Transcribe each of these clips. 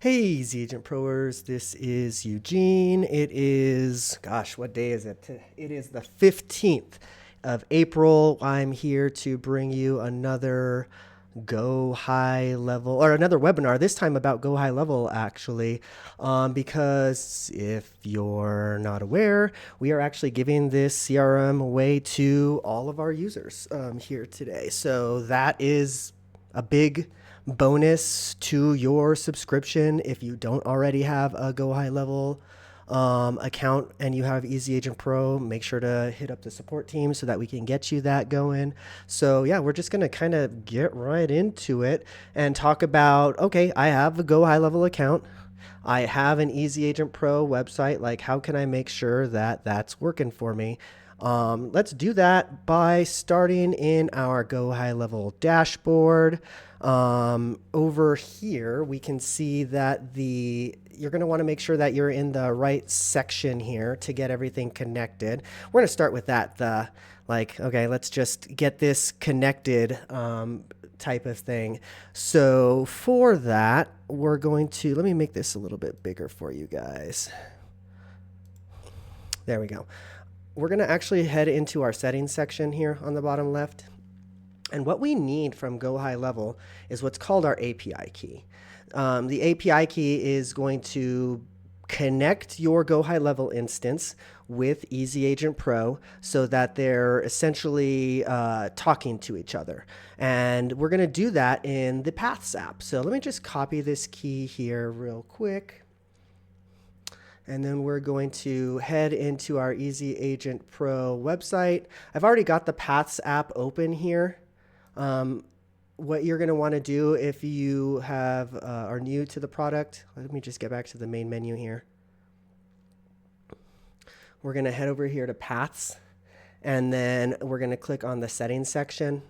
Hey, Easy Agent Proers, this is Eugene. It is, gosh, what day is it? It is the 15th of April. I'm here to bring you another Go High Level, or another webinar, this time about Go High Level, actually, because if you're not aware, we are actually giving this CRM away to all of our users here today. So that is a big bonus to your subscription. If you don't already have a Go High Level account and you have Easy Agent Pro, make sure to hit up the support team so that we can get you that going. So yeah, we're just going to kind of get right into it and talk about, okay, I have a Go High Level account. I have an Easy Agent Pro website. Like, how can I make sure that that's working for me? Let's do that by starting in our Go High Level dashboard. Over here, we can see that you're going to want to make sure that you're in the right section here to get everything connected. We're going to start with that. Okay, let's just get this connected type of thing. So for that, we're going to, let me make this a little bit bigger for you guys. There we go. We're going to actually head into our settings section here on the bottom left. And what we need from Go High Level is what's called our API key. The API key is going to connect your Go High Level instance with Easy Agent Pro so that they're essentially talking to each other. And we're going to do that in the Paths app. So let me just copy this key here real quick. And then we're going to head into our Easy Agent Pro website. I've already got the Paths app open here. What you're going to want to do if you are new to the product, let me just get back to the main menu here. We're going to head over here to Paths, and then we're going to click on the settings section.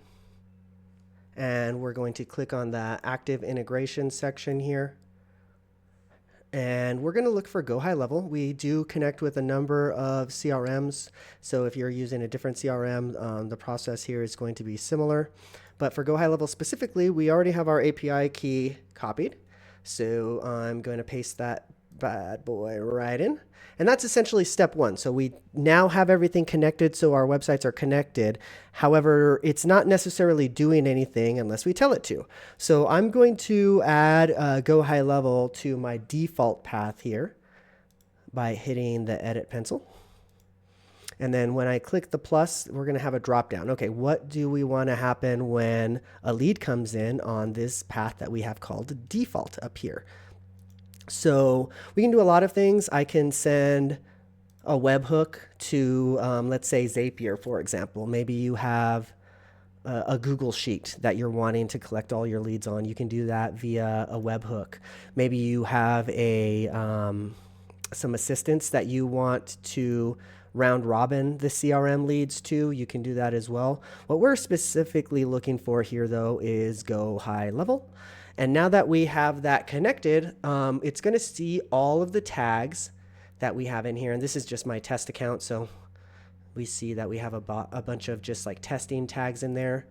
And we're going to click on the active integration section here. And we're going to look for Go High Level. We do connect with a number of CRMs. So if you're using a different CRM, the process here is going to be similar. But for Go High Level specifically, we already have our API key copied. So I'm going to paste that bad boy right in. And that's essentially step one. So we now have everything connected, so our websites are connected. However, it's not necessarily doing anything unless we tell it to. So I'm going to add Go High Level to my default path here by hitting the edit pencil. And then when I click the plus, we're going to have a drop down. Okay, what do we want to happen when a lead comes in on this path that we have called default up here? So we can do a lot of things. I can send a webhook to, let's say, Zapier, for example. Maybe you have a Google Sheet that you're wanting to collect all your leads on. You can do that via a webhook. Maybe you have some assistants that you want to round robin the CRM leads to. You can do that as well. What we're specifically looking for here, though, is Go High Level. And now that we have that connected, it's going to see all of the tags that we have in here. And this is just my test account. So we see that we have a bunch of just like testing tags in there.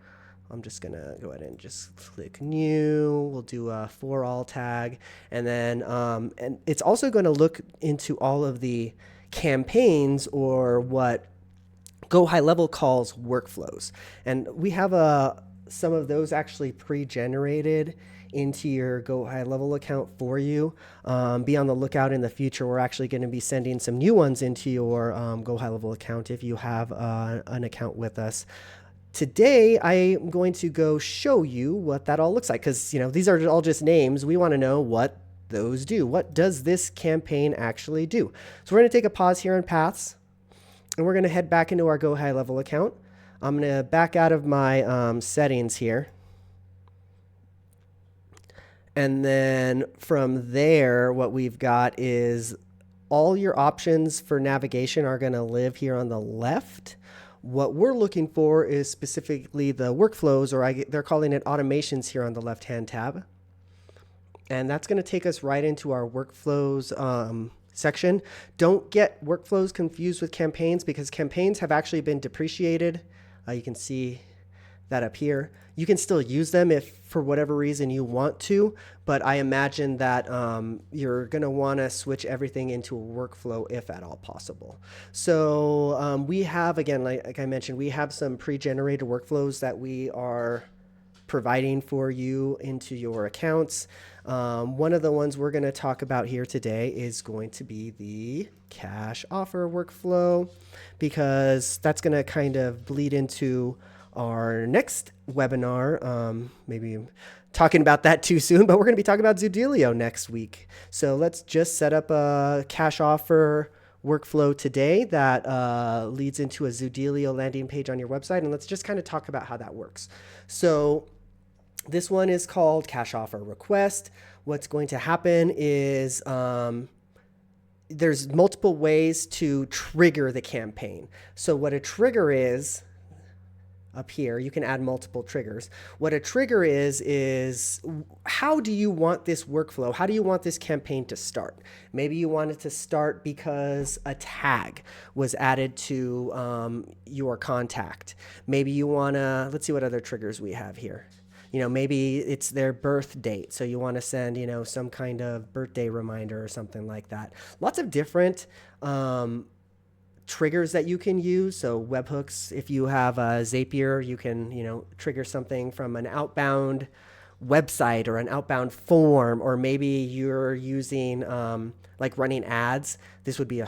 I'm just going to go ahead and just click new. We'll do a for all tag. And then and it's also going to look into all of the campaigns, or what Go High Level calls workflows. And we have some of those actually pre-generated into your Go High Level account for you. Be on the lookout in the future. We're actually going to be sending some new ones into your Go High Level account if you have an account with us. Today, I'm going to go show you what that all looks like, because these are all just names. We want to know what those do. What does this campaign actually do? So we're going to take a pause here on Paths, and we're going to head back into our Go High Level account. I'm going to back out of my settings here. And then from there, what we've got is all your options for navigation are going to live here on the left. What we're looking for is specifically the workflows, or they're calling it automations here on the left-hand tab. And that's going to take us right into our workflows section. Don't get workflows confused with campaigns, because campaigns have actually been depreciated. You can see that up here. You can still use them if for whatever reason you want to, but I imagine that you're going to want to switch everything into a workflow if at all possible. So we have, again, like I mentioned, we have some pre-generated workflows that we are providing for you into your accounts. One of the ones we're going to talk about here today is going to be the cash offer workflow, because that's going to kind of bleed into our next webinar. Maybe I'm talking about that too soon, but we're going to be talking about Zoodealio next week. So let's just set up a cash offer workflow today that leads into a Zoodealio landing page on your website. And let's just kind of talk about how that works. So this one is called cash offer request. What's going to happen is there's multiple ways to trigger the campaign. So what a trigger is, up here, you can add multiple triggers. What a trigger is how do you want this workflow? How do you want this campaign to start? Maybe you want it to start because a tag was added to your contact. Maybe you want to, let's see what other triggers we have here. Maybe it's their birth date. So you want to send, some kind of birthday reminder or something like that. Lots of different triggers that you can use. So webhooks, if you have a Zapier, you can, trigger something from an outbound website or an outbound form, or maybe you're using like running ads. This would be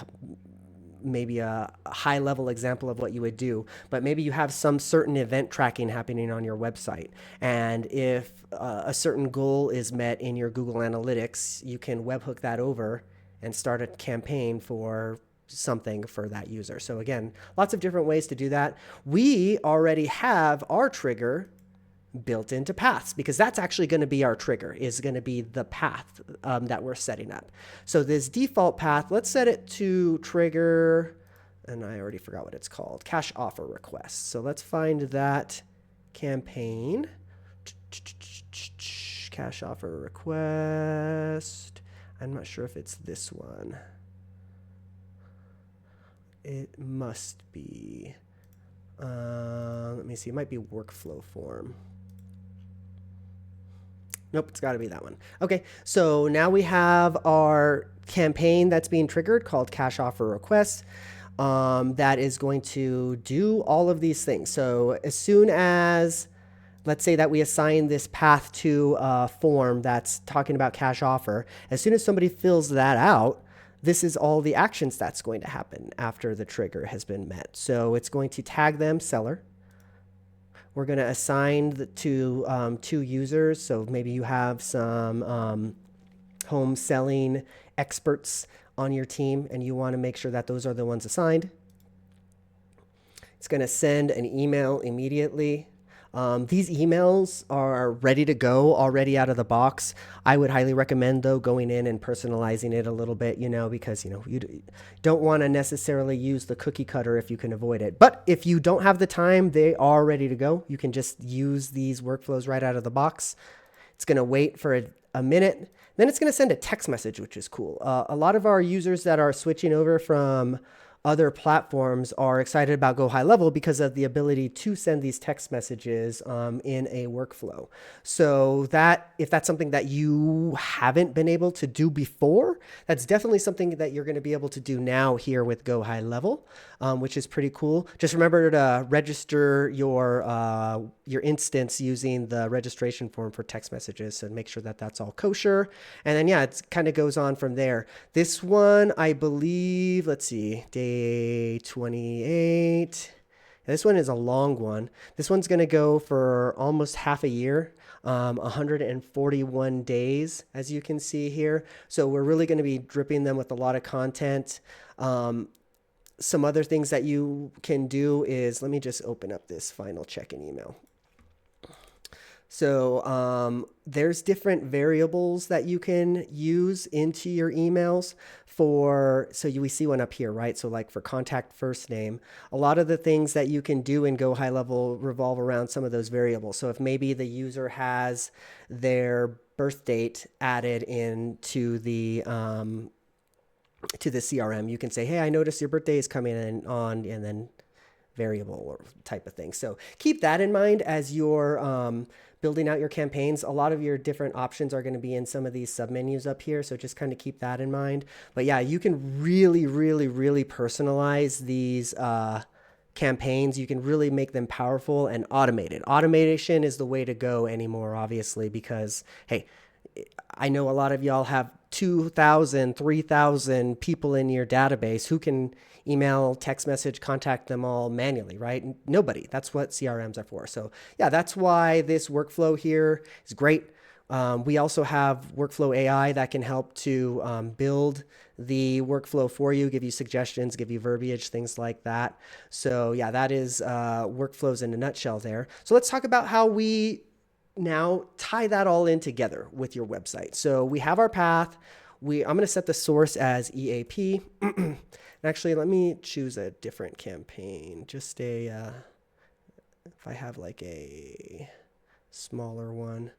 maybe a high level example of what you would do, but maybe you have some certain event tracking happening on your website. And if a certain goal is met in your Google Analytics, you can webhook that over and start a campaign for something for that user. So again, lots of different ways to do that. We already have our trigger built into paths, because that's actually going to be our trigger, is going to be the path that we're setting up. So this default path, let's set it to trigger, and I already forgot what it's called, cash offer request. So let's find that campaign, cash offer request. I'm not sure if it's this one. It must be, let me see, it might be workflow form. Nope, it's got to be that one. Okay, so now we have our campaign that's being triggered called cash offer request. That is going to do all of these things. So as soon as, let's say that we assign this path to a form that's talking about cash offer, as soon as somebody fills that out, this is all the actions that's going to happen after the trigger has been met. So it's going to tag them seller. We're going to assign to 2 users. So maybe you have some home selling experts on your team, and you want to make sure that those are the ones assigned. It's going to send an email immediately. These emails are ready to go already out of the box. I would highly recommend, though, going in and personalizing it a little bit, because, you don't want to necessarily use the cookie cutter if you can avoid it. But if you don't have the time, they are ready to go. You can just use these workflows right out of the box. It's going to wait for a minute. Then it's going to send a text message, which is cool. A lot of our users that are switching over from other platforms are excited about Go High Level because of the ability to send these text messages in a workflow. So that, if that's something that you haven't been able to do before, that's definitely something that you're going to be able to do now here with Go High Level, which is pretty cool. Just remember to register your instance using the registration form for text messages, so make sure that that's all kosher. And then, yeah, it kind of goes on from there. This one, I believe, let's see, day 28. This one is a long one. This one's going to go for almost half a year, 141 days, as you can see here. So we're really going to be dripping them with a lot of content. Some other things that you can do is, let me just open up this final check-in email. So there's different variables that you can use into your emails for, so we see one up here, right? So like for contact first name, a lot of the things that you can do in Go High Level revolve around some of those variables. So if maybe the user has their birth date added into the CRM, you can say, hey, I noticed your birthday is coming in on, and then variable or type of thing. So keep that in mind as you're building out your campaigns. A lot of your different options are going to be in some of these submenus up here. So just kind of keep that in mind. But yeah, you can really, really, really personalize these campaigns. You can really make them powerful and automated. Automation is the way to go anymore, obviously, because, hey, I know a lot of y'all have 2,000, 3,000 people in your database. Who can email, text message, contact them all manually, right? Nobody. That's what CRMs are for. So yeah, that's why this workflow here is great. We also have workflow AI that can help to build the workflow for you, give you suggestions, give you verbiage, things like that. So yeah, that is workflows in a nutshell there. So let's talk about how we now tie that all in together with your website. So we have our path. I'm going to set the source as EAP. Actually, let me choose a different campaign. Just if I have like a smaller one.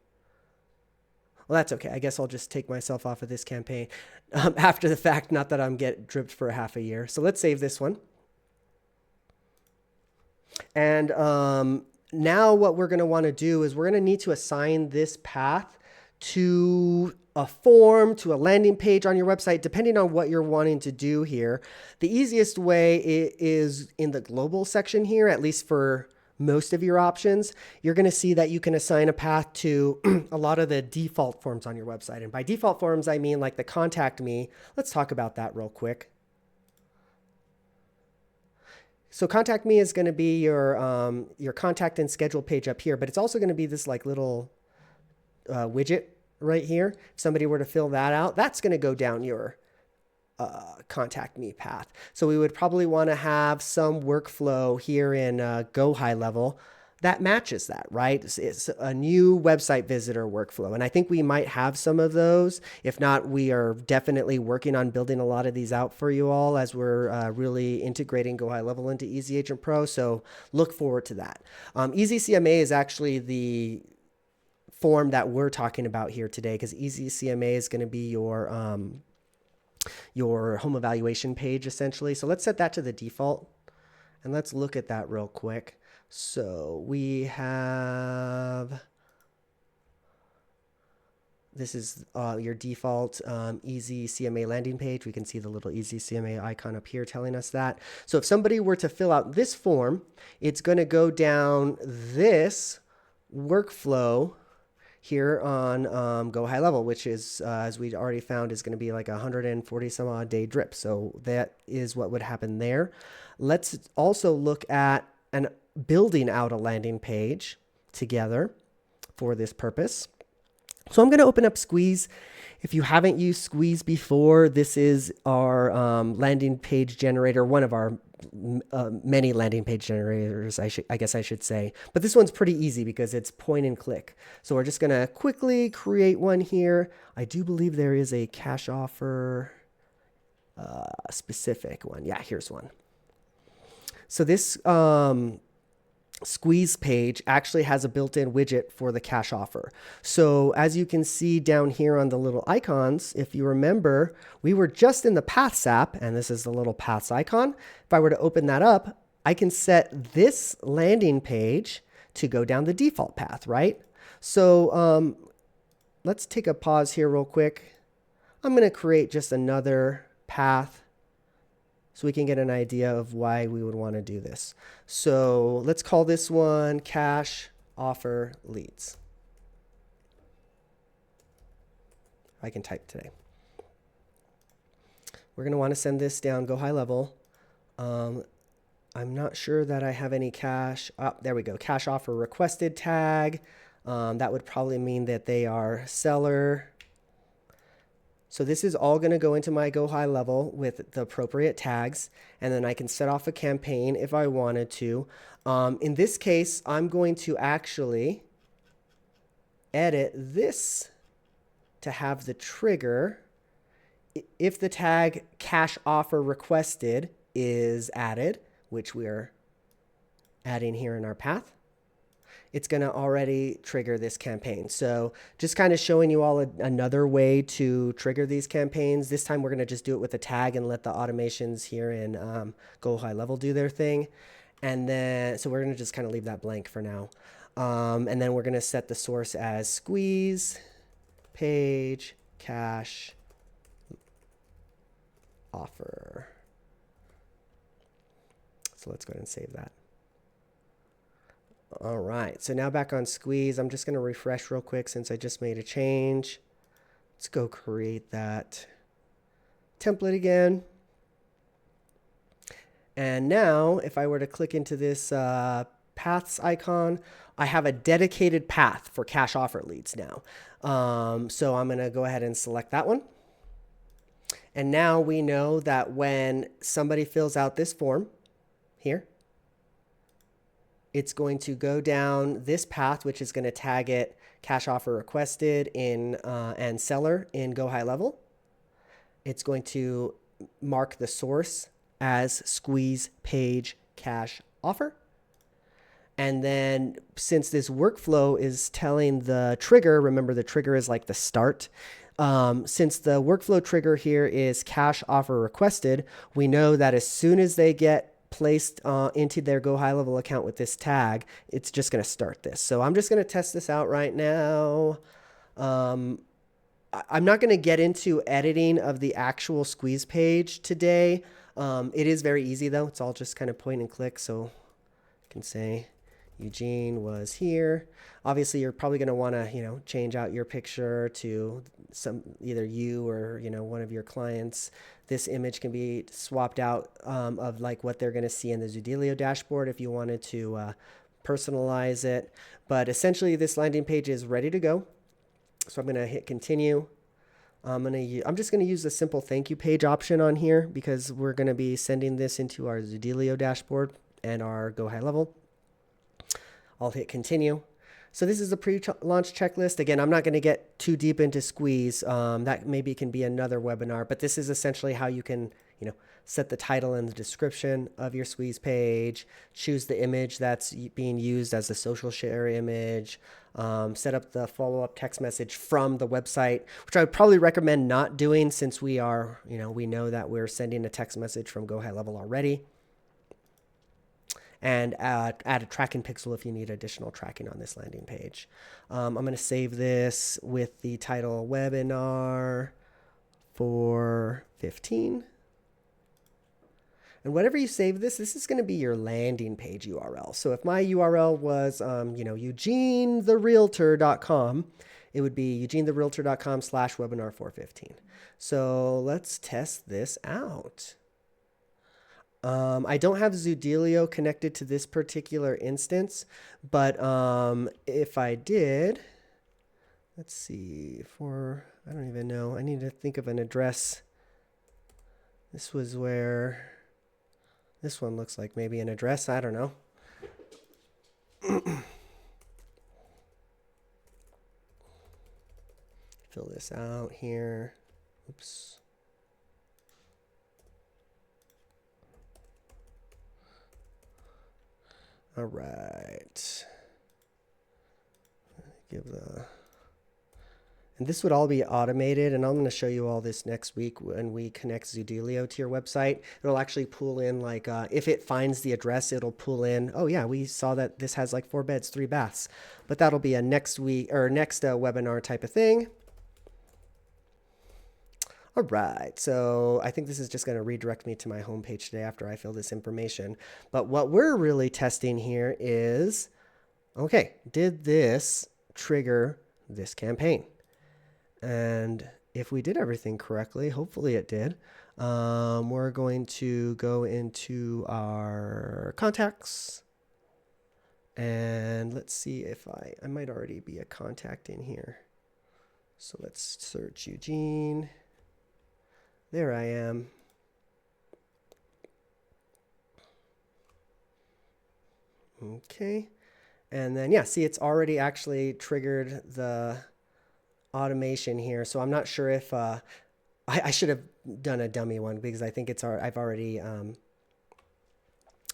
Well, that's okay. I guess I'll just take myself off of this campaign after the fact, not that I'm get dripped for half a year. So let's save this one. And now what we're going to want to do is we're going to need to assign this path to a form, to a landing page on your website, depending on what you're wanting to do here. The easiest way is in the global section here, at least for most of your options. You're going to see that you can assign a path to a lot of the default forms on your website. And by default forms, I mean like the contact me. Let's talk about that real quick. So contact me is going to be your contact and schedule page up here, but it's also going to be this like little widget right here. If somebody were to fill that out, that's going to go down your contact me path. So we would probably want to have some workflow here in Go High Level that matches that, right? It's a new website visitor workflow. And I think we might have some of those. If not, we are definitely working on building a lot of these out for you all as we're really integrating Go High Level into Easy Agent Pro. So look forward to that. Easy CMA is actually the form that we're talking about here today, because Easy CMA is going to be your home evaluation page essentially. So let's set that to the default and let's look at that real quick. So we have, this is your default Easy CMA landing page. We can see the little Easy CMA icon up here telling us that. So if somebody were to fill out this form, it's going to go down this workflow here on Go High Level, which is, as we already found, is going to be like 140 some odd day drip. So that is what would happen there. Let's also look at building out a landing page together for this purpose. So I'm going to open up Squeeze. If you haven't used Squeeze before, this is our landing page generator, one of our many landing page generators, I guess I should say. But this one's pretty easy because it's point and click. So we're just going to quickly create one here. I do believe there is a cash offer specific one. Yeah, here's one. So this Squeeze page actually has a built-in widget for the cash offer. So as you can see down here on the little icons, if you remember, we were just in the Paths app, and this is the little Paths icon. If I were to open that up, I can set this landing page to go down the default path, right? So let's take a pause here real quick. I'm going to create just another path so we can get an idea of why we would want to do this. So let's call this one Cash Offer Leads. I can type today. We're going to want to send this down Go High Level. I'm not sure that I have any cash. Oh, there we go. Cash offer requested tag. That would probably mean that they are seller. So this is all going to go into my Go High Level with the appropriate tags, and then I can set off a campaign if I wanted to. In this case, I'm going to actually edit this to have the trigger if the tag cash offer requested is added, which we're adding here in our path. It's going to already trigger this campaign. So just kind of showing you all another way to trigger these campaigns. This time we're going to just do it with a tag and let the automations here in Go High Level do their thing. And then, so we're going to just kind of leave that blank for now. And then we're going to set the source as squeeze page cash offer. So let's go ahead and save that. All right, so now back on squeeze, I'm just going to refresh real quick since I just made a change. Let's go create that template again. And now if I were to click into this paths icon, I have a dedicated path for cash offer leads now. So I'm going to go ahead and select that one. And now we know that when somebody fills out this form here, it's going to go down this path, which is going to tag it cash offer requested in and seller in Go High Level. It's going to mark the source as squeeze page cash offer. And then since this workflow is telling the trigger, remember the trigger is like the start. Since the workflow trigger here is cash offer requested, we know that as soon as they get placed into their Go High Level account with this tag, it's just going to start this. So I'm just going to test this out right now. I'm not going to get into editing of the actual squeeze page today. It is very easy though. It's all just kind of point and click. So I can say Eugene was here. Obviously, you're probably going to want to, change out your picture to either you or, one of your clients. This image can be swapped out of like what they're going to see in the Zoodeelio dashboard if you wanted to personalize it. But essentially, this landing page is ready to go. So I'm going to hit continue. I'm just going to use the simple thank you page option on here because we're going to be sending this into our Zoodeelio dashboard and our Go High Level. I'll hit continue. So this is a pre-launch checklist. Again, I'm not going to get too deep into squeeze. That maybe can be another webinar, but this is essentially how you can, set the title and the description of your squeeze page, choose the image that's being used as the social share image, set up the follow-up text message from the website, which I would probably recommend not doing since we are, we know that we're sending a text message from Go High Level already. And add a tracking pixel if you need additional tracking on this landing page. I'm going to save this with the title webinar for 15. And whatever you save this is going to be your landing page URL. So if my URL was, eugenetherealtor.com, it would be eugenetherealtor.com/webinar415. So let's test this out. I don't have Zoodeelio connected to this particular instance, but if I did, let's see, I don't even know. I need to think of an address. This was where, this one looks like maybe an address. I don't know. Fill this out here. Oops. All right. And this would all be automated, and I'm going to show you all this next week when we connect Zoodeelio to your website. It'll actually pull in like, if it finds the address, it'll pull in, oh yeah, we saw that this has like 4 beds, 3 baths, but that'll be a next week or next webinar type of thing. All right, so I think this is just going to redirect me to my homepage today after I fill this information. But what we're really testing here is, okay, did this trigger this campaign? And if we did everything correctly, hopefully it did, we're going to go into our contacts. And let's see if I might already be a contact in here. So let's search Eugene. There I am. Okay. And then, yeah, see, it's already actually triggered the automation here. So I'm not sure if I should have done a dummy one because I think I've already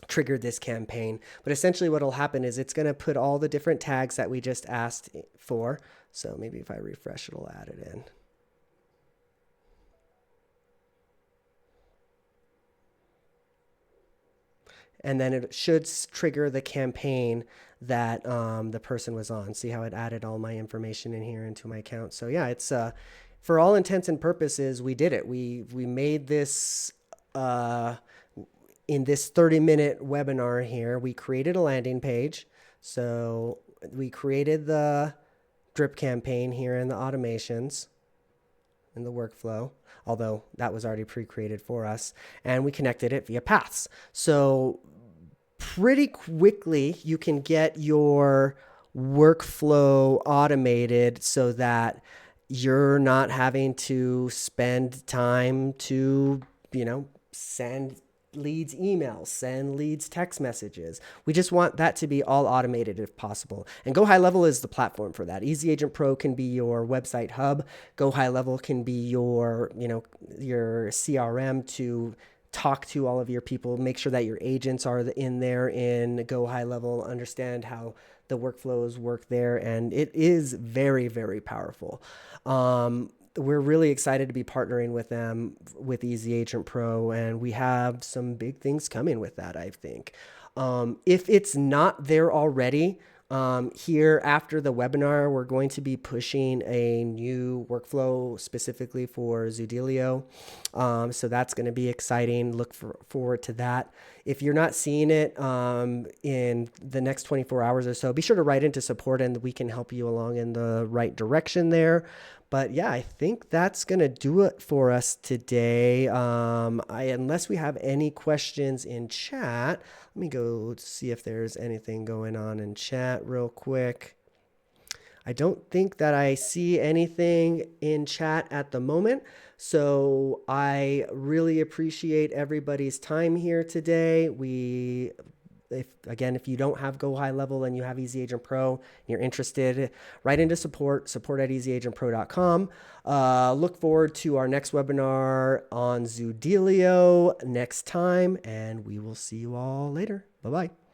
triggered this campaign. But essentially what will happen is it's going to put all the different tags that we just asked for. So maybe if I refresh, it'll add it in. and then it should trigger the campaign that the person was on. See how it added all my information in here into my account. So yeah, it's for all intents and purposes, we did it. We made this in this 30-minute webinar here. We created a landing page. So we created the drip campaign here in the automations in the workflow, although that was already pre-created for us, and we connected it via paths. So pretty quickly you can get your workflow automated so that you're not having to spend time to, send leads emails, send leads text messages. We just want that to be all automated if possible. And Go High Level is the platform for that. Easy Agent Pro can be your website hub. Go High Level can be your, your CRM to talk to all of your people, make sure that your agents are in there in Go High Level, understand how the workflows work there. And it is very, very powerful. We're really excited to be partnering with them with Easy Agent Pro, and we have some big things coming with that, I think. If it's not there already, here after the webinar, we're going to be pushing a new workflow specifically for Zoodealio. So that's going to be exciting. Look forward to that. If you're not seeing it in the next 24 hours or so, be sure to write into support and we can help you along in the right direction there. But yeah, I think that's going to do it for us today. Unless we have any questions in chat, let me go see if there's anything going on in chat real quick. I don't think that I see anything in chat at the moment. So I really appreciate everybody's time here today. If you don't have Go High Level and you have Easy Agent Pro and you're interested, write into support at easyagentpro.com. Look forward to our next webinar on Zoodealio next time, and we will see you all later. Bye-bye.